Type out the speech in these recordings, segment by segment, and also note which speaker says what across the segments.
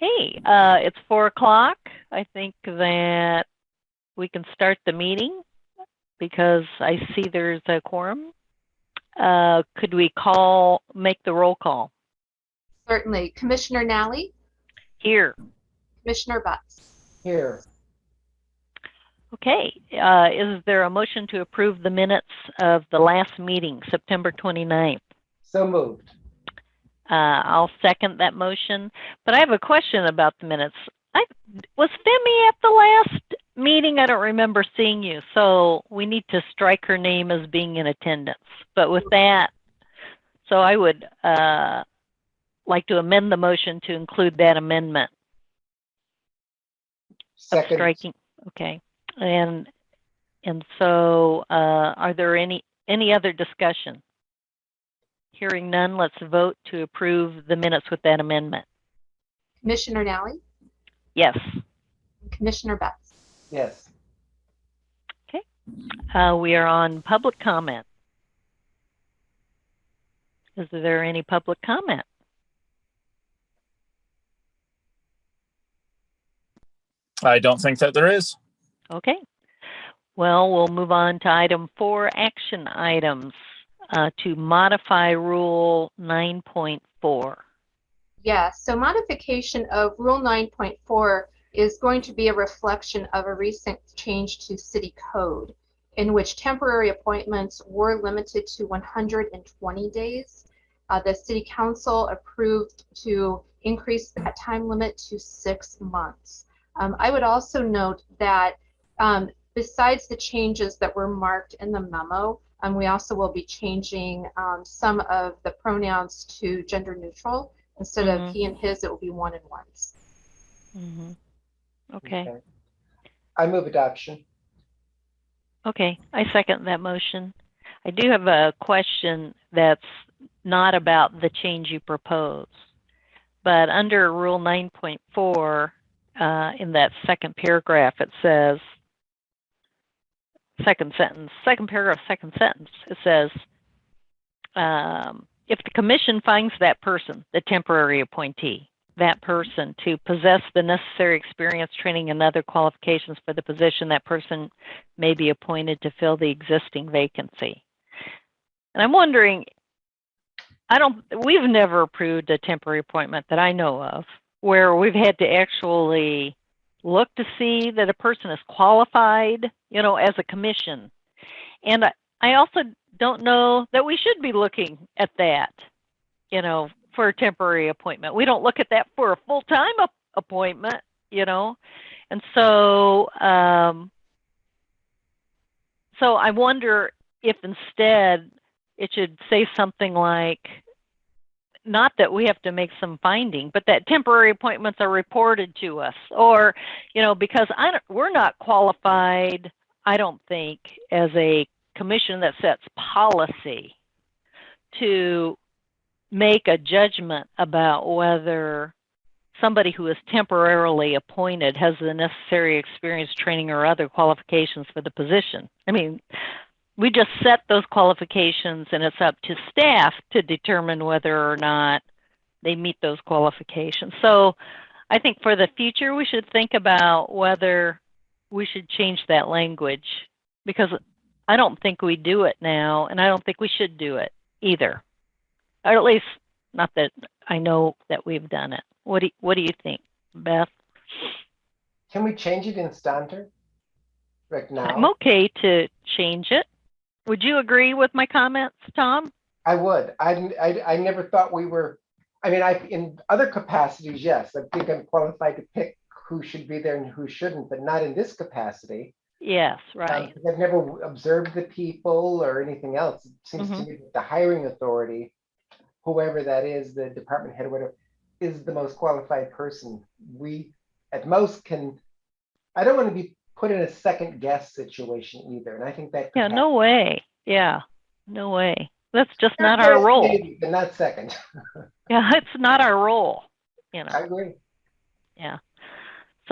Speaker 1: Hey, it's 4 o'clock. I think that we can start the meeting because I see there's a quorum. Could we make the roll call?
Speaker 2: Certainly. Commissioner Nally?
Speaker 1: Here.
Speaker 2: Commissioner Butts?
Speaker 3: Here.
Speaker 1: Okay. Is there a motion to approve the minutes of the last meeting, September 29th?
Speaker 3: So moved.
Speaker 1: I'll second that motion. But I have a question about the minutes. Was Femi at the last meeting? I don't remember seeing you, so we need to strike her name as being in attendance. But with that, so I would like to amend the motion to include that amendment.
Speaker 3: Second.
Speaker 1: Striking. Okay. And so are there any other discussion? Hearing none, let's vote to approve the minutes with that amendment.
Speaker 2: Commissioner Nally?
Speaker 1: Yes.
Speaker 2: Commissioner Butts?
Speaker 3: Yes.
Speaker 1: Okay. We are on public comment. Is there any public comment?
Speaker 4: I don't think that there is.
Speaker 1: Okay. Well, we'll move on to item 4, action items, to modify Rule 9.4.
Speaker 2: Yes, so modification of Rule 9.4 is going to be a reflection of a recent change to City Code in which temporary appointments were limited to 120 days. The City Council approved to increase that time limit to 6 months. I would also note that besides the changes that were marked in the memo, we also will be changing some of the pronouns to gender neutral. Instead of he and his, it will be one and ones.
Speaker 1: Okay.
Speaker 3: I move adoption.
Speaker 1: Okay, I second that motion. I do have a question that's not about the change you propose, but under Rule 9.4, in that second paragraph, it says, second paragraph, second sentence, it says, if the commission finds that person, the temporary appointee, that person to possess the necessary experience, training, and other qualifications for the position, that person may be appointed to fill the existing vacancy. And I'm wondering, we've never approved a temporary appointment that I know of where we've had to actually look to see that a person is qualified, as a commission. And I also don't know that we should be looking at that, for a temporary appointment. We don't look at that for a full-time appointment, And so, so I wonder if instead it should say something like, not that we have to make some finding, but that temporary appointments are reported to us, or, because we're not qualified, I don't think, as a commission that sets policy to make a judgment about whether somebody who is temporarily appointed has the necessary experience, training, or other qualifications for the position. I mean, we just set those qualifications, and it's up to staff to determine whether or not they meet those qualifications. So I think for the future, we should think about whether we should change that language, because I don't think we do it now, and I don't think we should do it either. Or at least, not that I know that we've done it. What do you think, Beth?
Speaker 3: Can we change it instanter? Right now?
Speaker 1: I'm okay to change it. Would you agree with my comments, Tom?
Speaker 3: I would. I never thought we were. I mean, in other capacities, yes. I think I'm qualified to pick who should be there and who shouldn't, but not in this capacity.
Speaker 1: Yes, right.
Speaker 3: I've never observed the people or anything else. It seems to me that the hiring authority, whoever that is, the department head or whatever, is the most qualified person. We, at most, can. I don't want to be put in a second guess situation either, and I think that.
Speaker 1: Yeah, no way. Yeah, no way. That's just not our role.
Speaker 3: Maybe, but not second.
Speaker 1: Yeah, it's not our role.
Speaker 3: I agree.
Speaker 1: Yeah.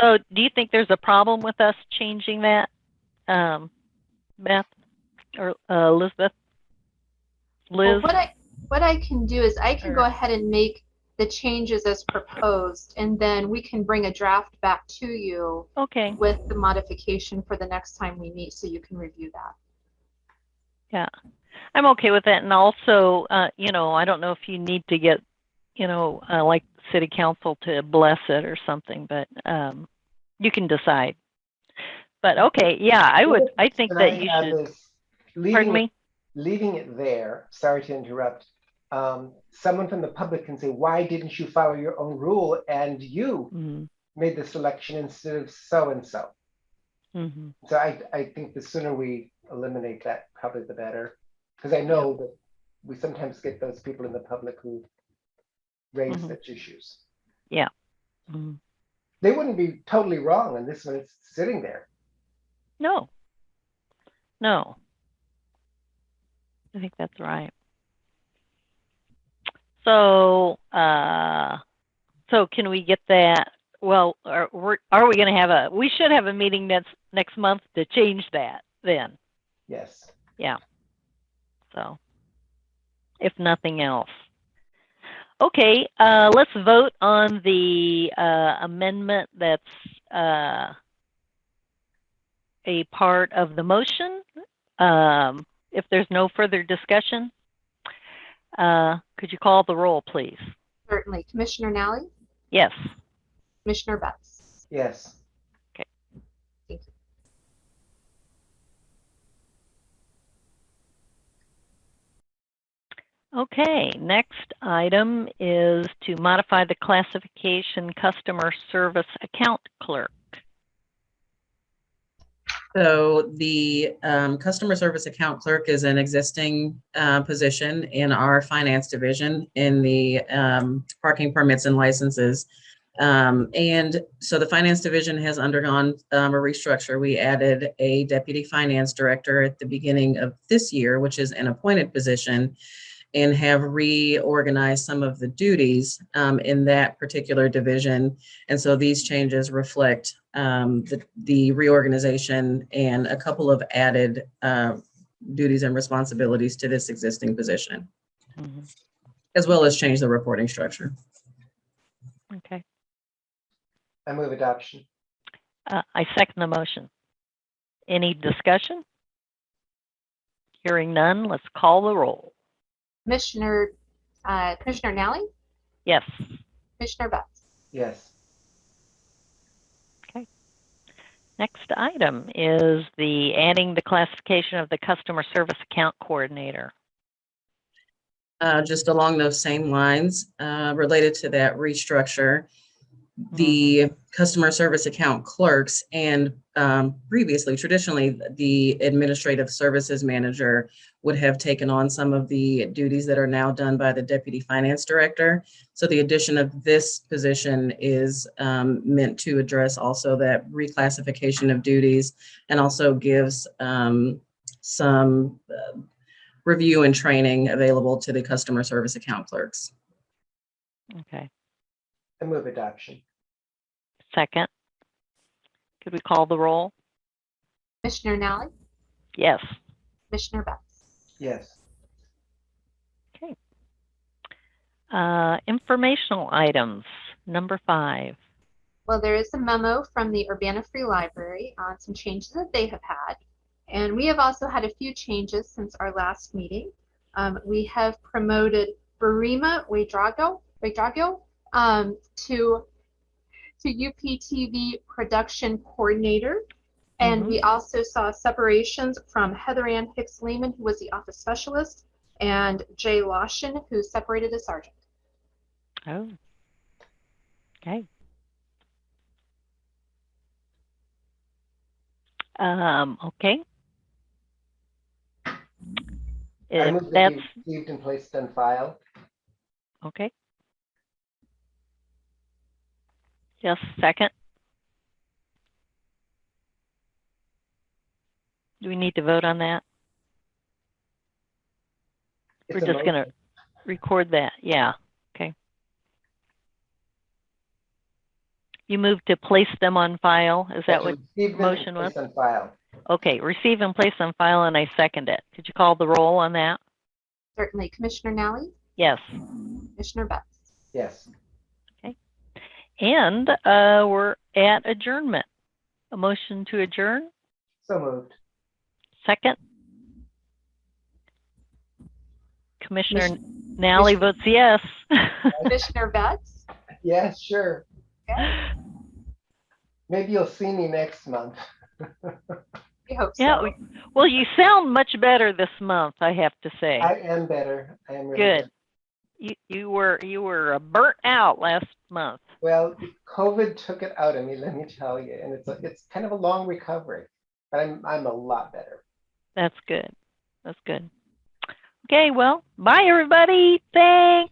Speaker 1: So, do you think there's a problem with us changing that, Beth or Elizabeth? Liz?
Speaker 2: Well, what I can do is I can go ahead and make the changes as proposed, and then we can bring a draft back to you
Speaker 1: Okay.
Speaker 2: with the modification for the next time we meet, so you can review that.
Speaker 1: Yeah, I'm okay with that. And also, you know, I don't know if you need to get, you know, like city council to bless it or something, but you can decide. But okay, yeah, I think
Speaker 3: Can
Speaker 1: that
Speaker 3: I
Speaker 1: you
Speaker 3: add
Speaker 1: should.
Speaker 3: this?
Speaker 1: Pardon me?
Speaker 3: Leaving it there, sorry to interrupt. Someone from the public can say, why didn't you follow your own rule and you
Speaker 1: Mm-hmm.
Speaker 3: made the selection instead of so-and-so?
Speaker 1: Mm-hmm.
Speaker 3: So I think the sooner we eliminate that, probably the better. Because I know that we sometimes get those people in the public who raise
Speaker 1: Mhm.
Speaker 3: such issues.
Speaker 1: Yeah. Mm-hmm.
Speaker 3: They wouldn't be totally wrong on this one. It's sitting there.
Speaker 1: No. No. I think that's right. So, so can we get that? Well, are we going to have a? We should have a meeting next month to change that. Then,
Speaker 3: Yes.
Speaker 1: yeah. So, if nothing else, okay. Let's vote on the amendment that's a part of the motion. If there's no further discussion, could you call the roll, please?
Speaker 2: Certainly. Commissioner Nally?
Speaker 1: Yes.
Speaker 2: Commissioner Betts?
Speaker 3: Yes.
Speaker 1: Okay.
Speaker 2: Thank you.
Speaker 1: Okay, next item is to modify the classification customer service account clerk.
Speaker 5: So the customer service account clerk is an existing position in our finance division in the parking permits and licenses. And so the finance division has undergone a restructure. We added a deputy finance director at the beginning of this year, which is an appointed position, and have reorganized some of the duties in that particular division. And so these changes reflect the reorganization and a couple of added duties and responsibilities to this existing position, as well as change the reporting structure.
Speaker 1: Okay.
Speaker 3: I move adoption.
Speaker 1: I second the motion. Any discussion? Hearing none, let's call the roll.
Speaker 2: Commissioner Nally?
Speaker 1: Yes.
Speaker 2: Commissioner Betts?
Speaker 3: Yes.
Speaker 1: Okay. Next item is the adding the classification of the customer service account coordinator.
Speaker 5: Just along those same lines, related to that restructure, the customer service account clerks and previously, traditionally, the administrative services manager would have taken on some of the duties that are now done by the deputy finance director. So the addition of this position is meant to address also that reclassification of duties, and also gives some review and training available to the customer service account clerks.
Speaker 1: Okay.
Speaker 3: I move adoption.
Speaker 1: Second. Could we call the roll?
Speaker 2: Commissioner Nally?
Speaker 1: Yes.
Speaker 2: Commissioner Betts?
Speaker 3: Yes.
Speaker 1: Okay. Informational items, number 5.
Speaker 2: Well, there is a memo from the Urbana Free Library on some changes that they have had. And we have also had a few changes since our last meeting. We have promoted Burima Wedrago to UPTV production coordinator. And we also saw separations from Heather Ann Hicks Lehman, who was the office specialist, and Jay Lawson, who separated as sergeant.
Speaker 1: Oh. Okay. Okay.
Speaker 3: I move that be received and placed on file.
Speaker 1: Okay. Just a second. Do we need to vote on that? We're just going to record that. Yeah. Okay. You moved to place them on file. Is that what the motion was?
Speaker 3: On file.
Speaker 1: Okay. Receive and place on file, and I second it. Could you call the roll on that?
Speaker 2: Certainly. Commissioner Nally?
Speaker 1: Yes.
Speaker 2: Commissioner Betts?
Speaker 3: Yes.
Speaker 1: And we're at adjournment. A motion to adjourn?
Speaker 3: So moved.
Speaker 1: Second? Commissioner Nally votes yes.
Speaker 2: Commissioner Betts?
Speaker 3: Yes, sure.
Speaker 2: Okay,
Speaker 3: Maybe you'll see me next month.
Speaker 2: we hope so.
Speaker 1: Yeah, well, you sound much better this month, I have to say.
Speaker 3: I am better. I am really
Speaker 1: Good. You were burnt out last month.
Speaker 3: Well, COVID took it out of me, let me tell you, and it's kind of a long recovery, but I'm a lot better.
Speaker 1: That's good. That's good. Okay, well, bye everybody. Thanks.